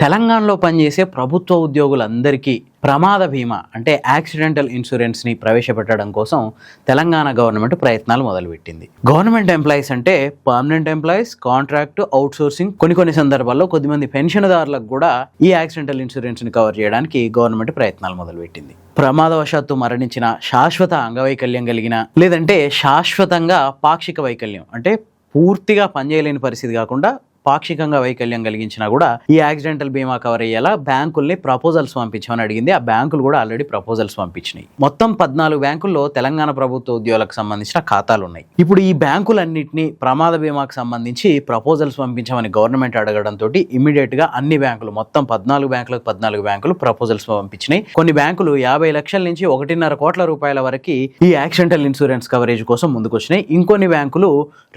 తెలంగాణలో పనిచేసే ప్రభుత్వ ఉద్యోగులందరికీ ప్రమాద బీమా అంటే యాక్సిడెంటల్ ఇన్సూరెన్స్ని ప్రవేశపెట్టడం కోసం తెలంగాణ గవర్నమెంట్ ప్రయత్నాలు మొదలుపెట్టింది. గవర్నమెంట్ ఎంప్లాయీస్ అంటే పర్మనెంట్ ఎంప్లాయీస్, కాంట్రాక్ట్, అవుట్సోర్సింగ్, కొన్ని సందర్భాల్లో కొద్దిమంది పెన్షన్దారులకు కూడా ఈ యాక్సిడెంటల్ ఇన్సూరెన్స్ని కవర్ చేయడానికి గవర్నమెంట్ ప్రయత్నాలు మొదలుపెట్టింది. ప్రమాదవశాత్తు మరణించిన, శాశ్వత అంగవైకల్యం కలిగిన, లేదంటే శాశ్వతంగా పాక్షిక వైకల్యం అంటే పూర్తిగా పనిచేయలేని పరిస్థితి కాకుండా పాక్షికంగా వైకల్యం కలిగించినా కూడా ఈ యాక్సిడెంటల్ బీమా కవర్ అయ్యేలా బ్యాంకుల్ని ప్రపోజల్స్ పంపించమని అడిగింది. ఆ బ్యాంకులు కూడా ఆల్రెడీ ప్రపోజల్స్ పంపించినాయి. మొత్తం 14 బ్యాంకుల్లో తెలంగాణ ప్రభుత్వ ఉద్యోగులకు సంబంధించిన ఖాతాలు ఉన్నాయి. ఇప్పుడు ఈ బ్యాంకులన్నింటినీ ప్రమాద బీమాకు సంబంధించి ప్రపోజల్స్ పంపించమని గవర్నమెంట్ అడగడంతో ఇమ్మీడియట్ గా అన్ని బ్యాంకులు, మొత్తం 14 బ్యాంకులు ప్రపోజల్స్ పంపించినాయి. కొన్ని బ్యాంకులు 50 లక్షల నుంచి 1.5 కోట్ల రూపాయల వరకు ఈ యాక్సిడెంటల్ ఇన్సూరెన్స్ కవరేజ్ కోసం ముందుకొచ్చినాయి. ఇంకొన్ని బ్యాంకులు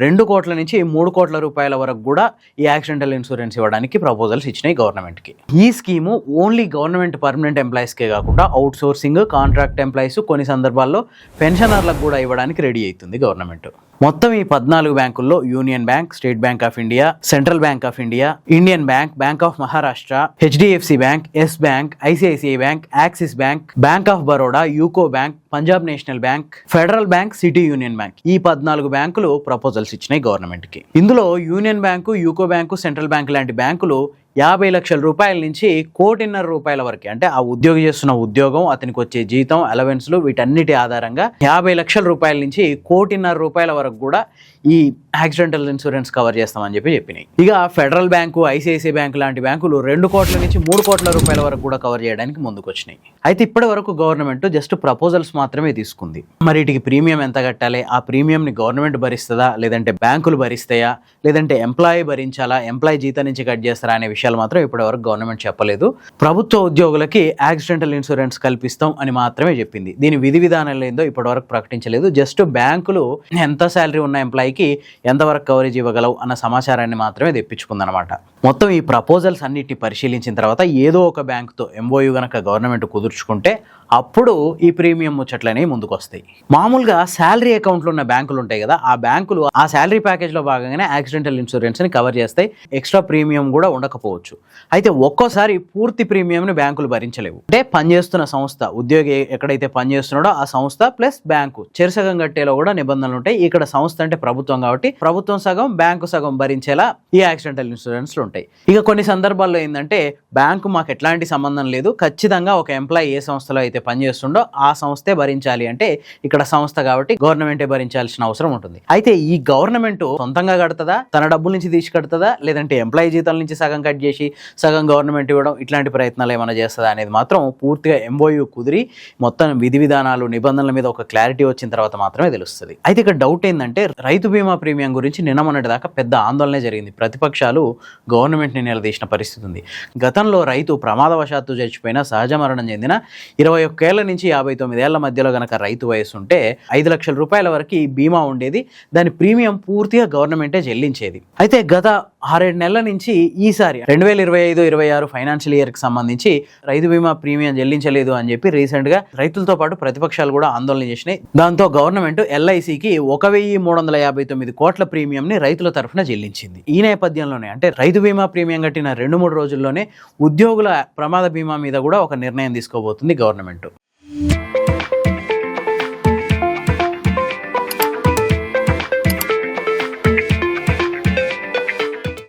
2 కోట్ల నుంచి 3 కోట్ల రూపాయల వరకు కూడా ఈ యాక్సిడెంటల్ ఇన్సూరెన్స్ ఇవ్వడానికి ప్రపోజల్స్ ఇచ్చినాయి గవర్నమెంట్కి. ఈ స్కీము ఓన్లీ గవర్నమెంట్ పర్మనెంట్ ఎంప్లాయీస్కే కాకుండా అవుట్ సోర్సింగ్, కాంట్రాక్ట్ ఎంప్లాయీస్, కొన్ని సందర్భాల్లో పెన్షనర్లకు కూడా ఇవ్వడానికి రెడీ అవుతుంది గవర్నమెంట్. మొత్తం ఈ 14 బ్యాంకుల్లో Union Bank, State Bank of India, Central Bank of India, Indian Bank, Bank of Maharashtra, HDFC Bank, Yes Bank, ICICI Bank, Axis Bank, Bank of Baroda, UCO Bank, Punjab National Bank, Federal Bank, City Union Bank, ఈ 14 బ్యాంకులు proposals ఇచ్చినాయి గవర్నమెంట్కి. ఇందులో Union Bank, UCO Bank, Central Bank లాంటి బ్యాంకులు 50 లక్షల రూపాయల నుంచి 1.5 కోటి రూపాయల వరకు, అంటే ఆ ఉద్యోగి చేస్తున్న ఉద్యోగం, అతనికి వచ్చే జీతం, అలవెన్స్లు, వీటన్నిటి ఆధారంగా 50 లక్షల రూపాయల నుంచి 1.5 కోటి రూపాయల వరకు కూడా ఈ యాక్సిడెంటల్ ఇన్సూరెన్స్ కవర్ చేస్తామని చెప్పినాయి. ఇక ఫెడరల్ బ్యాంకు, ఐసిఐసిఐ బ్యాంకు లాంటి బ్యాంకులు 2 కోట్ల నుంచి 3 కోట్ల రూపాయల వరకు కూడా కవర్ చేయడానికి ముందుకు వచ్చినాయి. అయితే ఇప్పటి వరకు గవర్నమెంట్ జస్ట్ ప్రపోజల్స్ మాత్రమే తీసుకుంది. మరి వీటికి ప్రీమియం ఎంత కట్టాలి, ఆ ప్రీమియంని గవర్నమెంట్ భరిస్తుందా, లేదంటే బ్యాంకులు భరిస్తాయా, లేదంటే ఎంప్లాయీ భరించాలా, ఎంప్లాయీ జీతం నుంచి కట్ చేస్తారా అనే విషయాలు మాత్రం ఇప్పటి వరకు గవర్నమెంట్ చెప్పలేదు. ప్రభుత్వ ఉద్యోగులకి యాక్సిడెంటల్ ఇన్సూరెన్స్ కల్పిస్తాం అని మాత్రమే చెప్పింది. దీని విధి విధానాలు ఏందో ఇప్పటి వరకు ప్రకటించలేదు. జస్ట్ బ్యాంకులు ఎంత శాలరీ ఉన్న ఎంప్లాయీకి ఎంతవరకు కవరేజ్ ఇవ్వగలవు అన్న సమాచారాన్ని మాత్రమే తెప్పించుకుందనమాట. మొత్తం ఈ ప్రపోజల్స్ అన్నిటిని పరిశీలించిన తర్వాత ఏదో ఒక బ్యాంకుతో ఎంఓయూ గనక గవర్నమెంట్ కుదుర్చుకుంటే అప్పుడు ఈ ప్రీమియం ముచ్చట్లనే ముందుకు వస్తాయి. మామూలుగా శాలరీ అకౌంట్లు ఉన్న బ్యాంకులు ఉంటాయి కదా, ఆ బ్యాంకులు ఆ శాలరీ ప్యాకేజ్లో భాగంగానే యాక్సిడెంటల్ ఇన్సూరెన్స్ని కవర్ చేస్తాయి. ఎక్స్ట్రా ప్రీమియం కూడా ఉండకపోవచ్చు. అయితే ఒక్కోసారి పూర్తి ప్రీమియంని బ్యాంకులు భరించలేవు. అంటే పనిచేస్తున్న సంస్థ, ఉద్యోగి ఎక్కడైతే పనిచేస్తున్నాడో ఆ సంస్థ ప్లస్ బ్యాంకు చెరసగం కట్టేలో కూడా నిబంధనలు ఉంటాయి. ఇక్కడ సంస్థ అంటే ప్రభుత్వం కాబట్టి ప్రభుత్వం సగం, బ్యాంకు సగం భరించేలా ఈ యాక్సిడెంటల్ ఇన్సూరెన్స్లు ఉంటాయి. ఇక కొన్ని సందర్భాల్లో ఏంటంటే బ్యాంకు మాకు ఎట్లాంటి సంబంధం లేదు, ఖచ్చితంగా ఒక ఎంప్లాయీ ఏ సంస్థలో అయితే పనిచేస్తుండో ఆ సంస్థే భరించాలి అంటే ఇక్కడ సంస్థ కాబట్టి గవర్నమెంటే భరించాల్సిన అవసరం ఉంటుంది. అయితే ఈ గవర్నమెంట్ సొంతంగా కడుతుందా, తన డబ్బుల నుంచి తీసి కడుతుందా, లేదంటే ఎంప్లాయీ జీతాల నుంచి సగం కట్ చేసి సగం గవర్నమెంట్ ఇవ్వడం, ఇట్లాంటి ప్రయత్నాలు ఏమైనా చేస్తుందా అనేది మాత్రం పూర్తిగా ఎంఓయూ కుదిరి మొత్తం విధి విధానాలు, నిబంధనల మీద ఒక క్లారిటీ వచ్చిన తర్వాత మాత్రమే తెలుస్తుంది. అయితే ఇక్కడ డౌట్ ఏంటంటే రైతు బీమా ప్రీమియం గురించి నిన్న మొన్నటి దాకా పెద్ద ఆందోళనే జరిగింది. ప్రతిపక్షాలు గవర్నమెంట్ని నిలదీసిన పరిస్థితి ఉంది. గతంలో రైతు ప్రమాదవశాత్తు చచ్చిపోయిన, సహజ మరణం చెందిన 21 ఏళ్ల నుంచి 59 ఏళ్ల మధ్యలో గనక రైతు వయసు ఉంటే 5 లక్షల రూపాయల వరకు బీమా ఉండేది. దాని ప్రీమియం పూర్తిగా గవర్నమెంటే చెల్లించేది. అయితే గత 6-7 నెలల నుంచి ఈసారి 2025-26 ఫైనాన్షియల్ ఇయర్కి సంబంధించి రైతు బీమా ప్రీమియం చెల్లించలేదు అని చెప్పి రీసెంట్గా రైతులతో పాటు ప్రతిపక్షాలు కూడా ఆందోళన చేసినాయి. దాంతో గవర్నమెంట్ ఎల్ఐసికి 1,359 కోట్ల ప్రీమియంని రైతుల తరఫున చెల్లించింది. ఈ నేపథ్యంలోనే అంటే రైతు బీమా ప్రీమియం కట్టిన 2-3 రోజుల్లోనే ఉద్యోగుల ప్రమాద బీమా మీద కూడా ఒక నిర్ణయం తీసుకోబోతుంది గవర్నమెంట్.